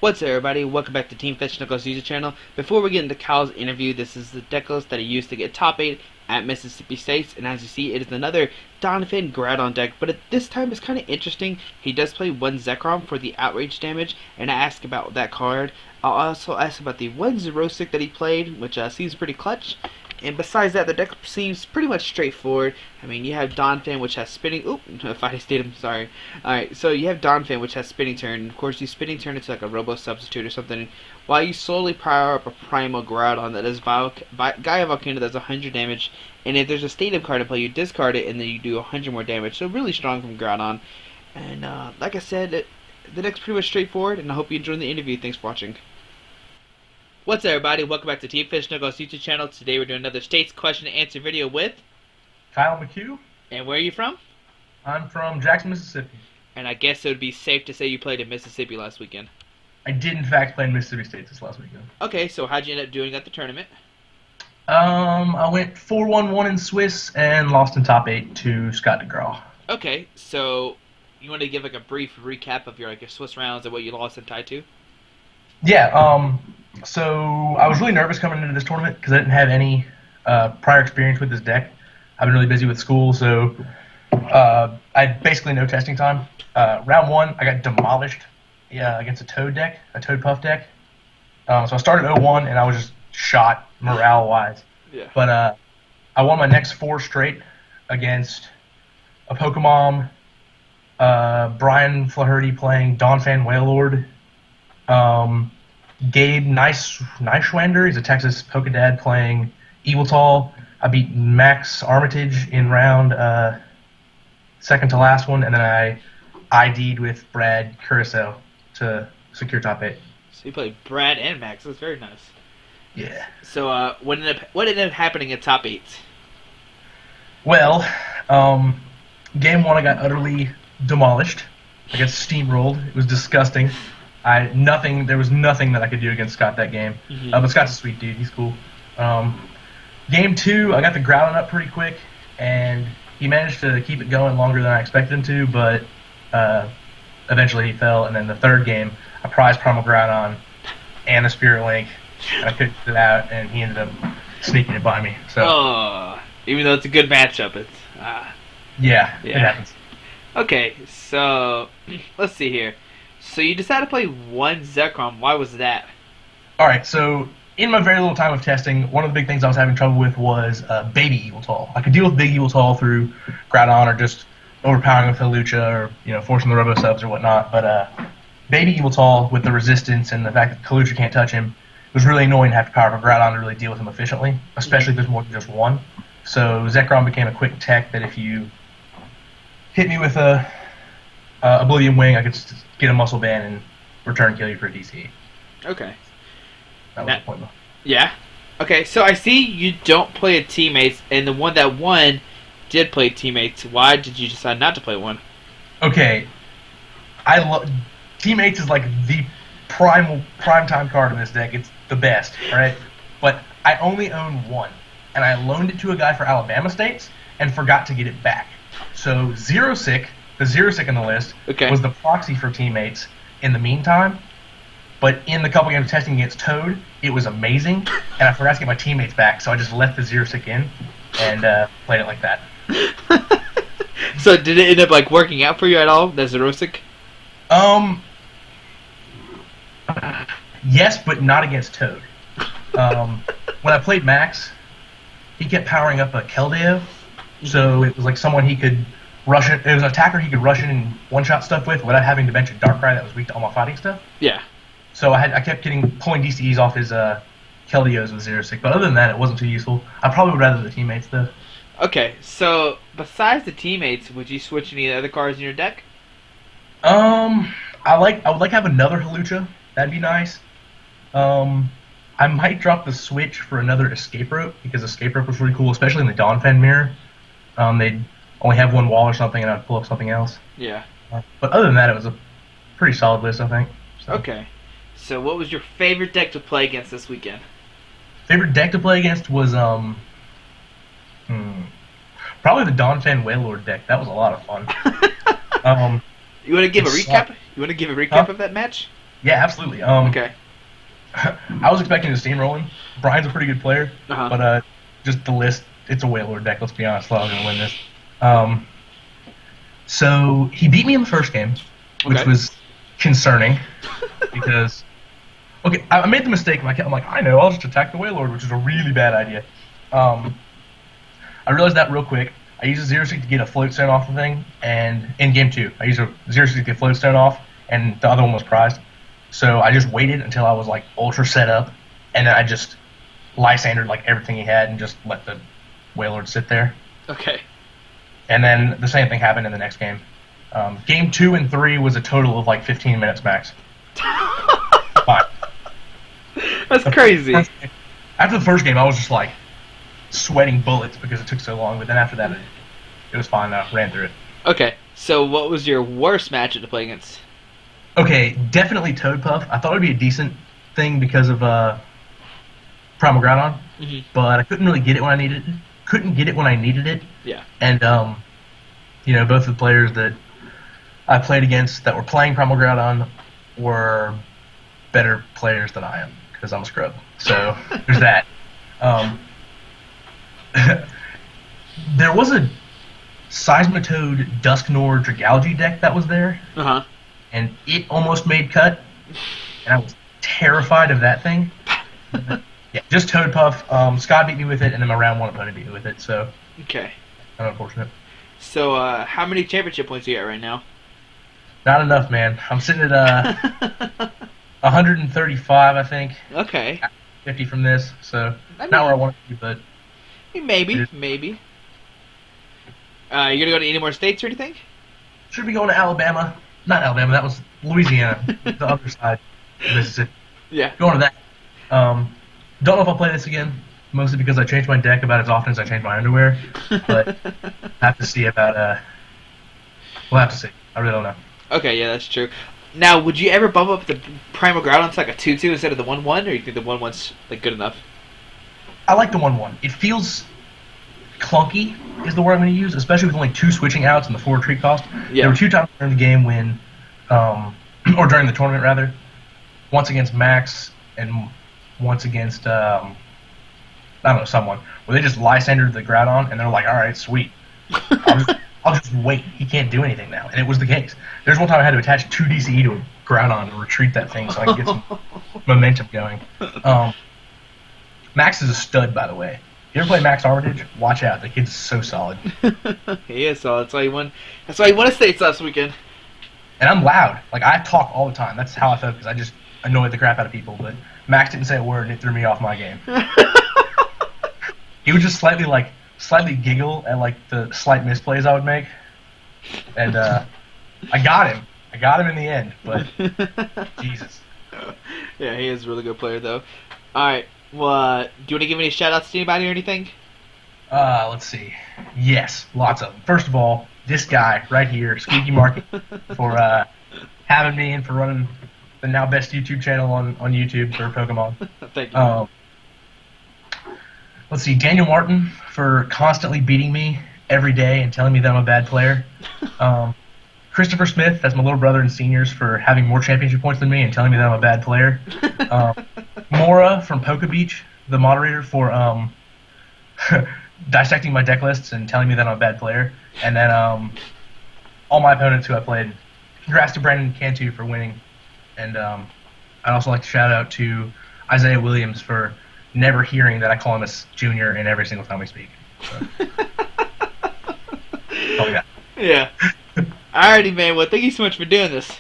What's up, everybody? Welcome back to Team Fish Knuckles YouTube channel. Before we get into Kyle's interview, this is the Decklist that he used to get top 8 at Mississippi State, and as you see, it is another Donphan Groudon deck, but this time it's kind of interesting. He does play one Zekrom for the outrage damage, and I ask about that card. I'll also ask about the one Xerosic that he played, which seems pretty clutch. And besides that, the deck seems pretty much straightforward. I mean, you have Donphan, which has spinning. Oop, Fighting State, I'm sorry. Alright, so you have Donphan, which has spinning turn. Of course, you spinning turn into like a Robo Substitute or something. While you slowly power up a Primal Groudon that is Gaia Volcano does 100 damage. And if there's a Stadium card to play, you discard it and then you do 100 more damage. So really strong from Groudon. And like I said, the deck's pretty much straightforward. And I hope you enjoyed the interview. Thanks for watching. What's up, everybody? Welcome back to Team Fish Knuckles YouTube channel. Today we're doing another States question and answer video with Kyle McKeough. And where are you from? I'm from Jackson, Mississippi. And I guess it would be safe to say you played in Mississippi last weekend. I did, in fact, play in Mississippi State this last weekend. Okay, so how'd you end up doing at the tournament? I went 4-1-1 in Swiss and lost in top 8 to Scott DeGraw. Okay, so you want to give like a brief recap of your Swiss rounds and what you lost and tied to? Yeah, so I was really nervous coming into this tournament because I didn't have any prior experience with this deck. I've been really busy with school, so I had basically no testing time. Round 1, I got demolished against a Toad deck, a Toad Puff deck. So I started 0-1, and I was just shot morale-wise. Yeah. But I won my next 4 straight against a Pokemon, Brian Flaherty playing Donphan Wailord, Gabe Nischwander, he's a Texas Pokedad playing Eviltall. I beat Max Armitage in round second to last one, and then I ID'd with Brad Curacao to secure top 8. So you played Brad and Max. That's very nice. Yeah. So what ended up happening at top 8? Well, game 1 I got utterly demolished. I got steamrolled. It was disgusting. There was nothing that I could do against Scott that game. Mm-hmm. But Scott's a sweet dude. He's cool. Game 2, I got the Groudon up pretty quick, and he managed to keep it going longer than I expected him to, but eventually he fell. And then the third game, I prized Primal Groudon and the Spirit Link, and I couldn't get it out, and he ended up sneaking it by me. So, even though it's a good matchup, it's yeah, it happens. Okay, so let's see here. So you decided to play one Zekrom. Why was that? Alright, so in my very little time of testing, one of the big things I was having trouble with was Baby Eviltall. I could deal with Big Eviltall through Groudon or just overpowering with Hawlucha or forcing the Robo Subs or whatnot, but Baby Eviltall, with the resistance and the fact that Hawlucha can't touch him, it was really annoying to have to power up a Groudon to really deal with him efficiently, especially if there's more than just one. So Zekrom became a quick tech that if you hit me with a Oblivion Wing, I could just get a Muscle Band and return kill you for a DC. Okay. That was the point. Yeah. Okay, so I see you don't play a Teammates, and the one that won did play Teammates. Why did you decide not to play one? Okay. Teammates is like the prime time card in this deck. It's the best, right? But I only own one, and I loaned it to a guy for Alabama States and forgot to get it back. So Xerosic, the Xerosic in the list, was the proxy for Teammates in the meantime. But in the couple games of testing against Toad, it was amazing, and I forgot to get my Teammates back, so I just left the Xerosic in and played it like that. So did it end up working out for you at all, the Xerosic? Yes, but not against Toad. When I played Max, he kept powering up a Keldeo, so it was like someone he could rush it. It was an attacker he could rush in and one-shot stuff with without having to bench a Darkrai that was weak to all my fighting stuff. Yeah. So I kept pulling DCEs off his Keldeos with Xerosic, but other than that, it wasn't too useful. I probably would rather the Teammates though. Okay, so besides the Teammates, would you switch any other cards in your deck? I would like to have another Hawlucha. That'd be nice. I might drop the Switch for another Escape Rope because Escape Rope was really cool, especially in the Donphan mirror. They'd only have one wall or something, and I'd pull up something else. Yeah. But other than that, it was a pretty solid list, I think. So. Okay. So what was your favorite deck to play against this weekend? Favorite deck to play against was probably the Donphan Wailord deck. That was a lot of fun. You want to give a recap? You want to give a recap of that match? Yeah, absolutely. Okay. I was expecting to steamroll him. Brian's a pretty good player, Uh-huh. but just the list, it's a Wailord deck. Let's be honest, I was going to win this. Um, so he beat me in the first game, which Okay. was concerning because okay, I made the mistake. I'm like, I know, I'll just attack the Wailord, which is a really bad idea. Um, I realized that real quick. I used a Zero Stick to get a Float Stone off the thing, and in game 2, I used a Zero Stick to get Float Stone off, and the other one was prized. So I just waited until I was like ultra set up, and then I just Lysandered like everything he had and just let the Wailord sit there. Okay. And then the same thing happened in the next game. Game 2 and 3 was a total of like 15 minutes max. Fine. That's crazy. After the first game, I was just like sweating bullets because it took so long. But then after that, it was fine. I ran through it. Okay. So what was your worst matchup to play against? Okay, definitely Toadpuff. I thought it would be a decent thing because of Primal Groudon, but I couldn't really get it when I needed it. Couldn't get it when I needed it. Yeah. And both the players that I played against that were playing Primal Groudon were better players than I am because I'm a scrub. So there's that. There was a Seismitoad Dusknoir Dragalge deck that was there, and it almost made cut, and I was terrified of that thing. Yeah, just Toadpuff. Scott beat me with it, and then my round 1 opponent beat me with it, so Okay. unfortunate. So how many championship points are you at right now? Not enough, man. I'm sitting at 135, I think. Okay. 50 from this, so I mean, not where I want to be, but maybe. You gonna go to any more states or anything? should be going to Alabama. Not Alabama, that was Louisiana, the other side of Mississippi. Yeah. Going to that. Don't know if I'll play this again, mostly because I change my deck about as often as I change my underwear. But have to see about. We'll have to see. I really don't know. Okay, yeah, that's true. Now, would you ever bump up the Primal Groudon to like a 2-2 instead of the 1-1, or you think the 1-1's like good enough? I like the 1-1. It feels clunky, is the word I'm going to use, especially with only 2 switching outs and the 4 retreat cost. Yeah. There were 2 times during the game when, or during the tournament rather, once against Max and once against I don't know, someone, where they just Lysandered the Groudon and they're like, all right, sweet. I'll just wait. He can't do anything now. And it was the case. There's one time I had to attach 2 DCE to a Groudon and retreat that thing so I could get some momentum going. Max is a stud, by the way. You ever play Max Armitage? Watch out. The kid's so solid. He is solid. That's why he won. That's why he won a states last weekend. And I'm loud. Like, I talk all the time. That's how I focus. I just annoy the crap out of people. But Max didn't say a word and it threw me off my game. He would just slightly giggle at like the slight misplays I would make, and I got him. I got him in the end, but Jesus. Yeah, he is a really good player though. All right, well, do you want to give any shout outs to anybody or anything? Let's see. Yes, lots of them. First of all, this guy right here, Squeaky Market, for having me and for running the now best YouTube channel on YouTube for Pokemon. Thank you. Let's see, Daniel Martin for constantly beating me every day and telling me that I'm a bad player. Christopher Smith, that's my little brother in seniors, for having more championship points than me and telling me that I'm a bad player. Mora from Poke Beach, the moderator, for dissecting my deck lists and telling me that I'm a bad player. And then all my opponents who I played. Congrats to Brandon Cantu for winning. And I'd also like to shout out to Isaiah Williams for never hearing that I call him a junior in every single time we speak. So. Oh, yeah. Yeah. Alrighty, man. Well, thank you so much for doing this.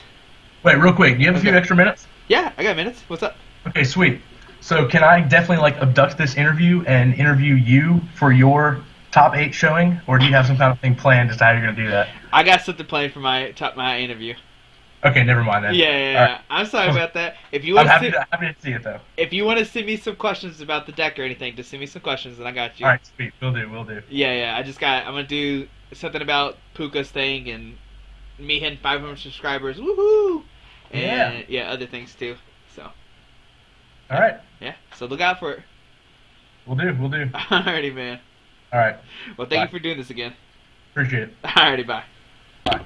Wait, real quick. Do you have a few extra minutes? Yeah, I got minutes. What's up? Okay, sweet. So can I definitely abduct this interview and interview you for your top 8 showing, or do you have some kind of thing planned as to how you're going to do that? I got something planned for my interview. Okay, never mind then. Yeah. Right. I'm sorry about that. If you want I'm happy to see it though. If you want to send me some questions about the deck or anything, just send me some questions and I got you. All right, sweet. We'll do. Yeah. I'm gonna do something about Puka's thing and me hitting 500 subscribers. Woohoo! And other things too. So. All right. Yeah. So look out for it. We'll do. Alrighty, man. All right. Well, thank you for doing this again. Appreciate it. Alrighty, bye. Bye.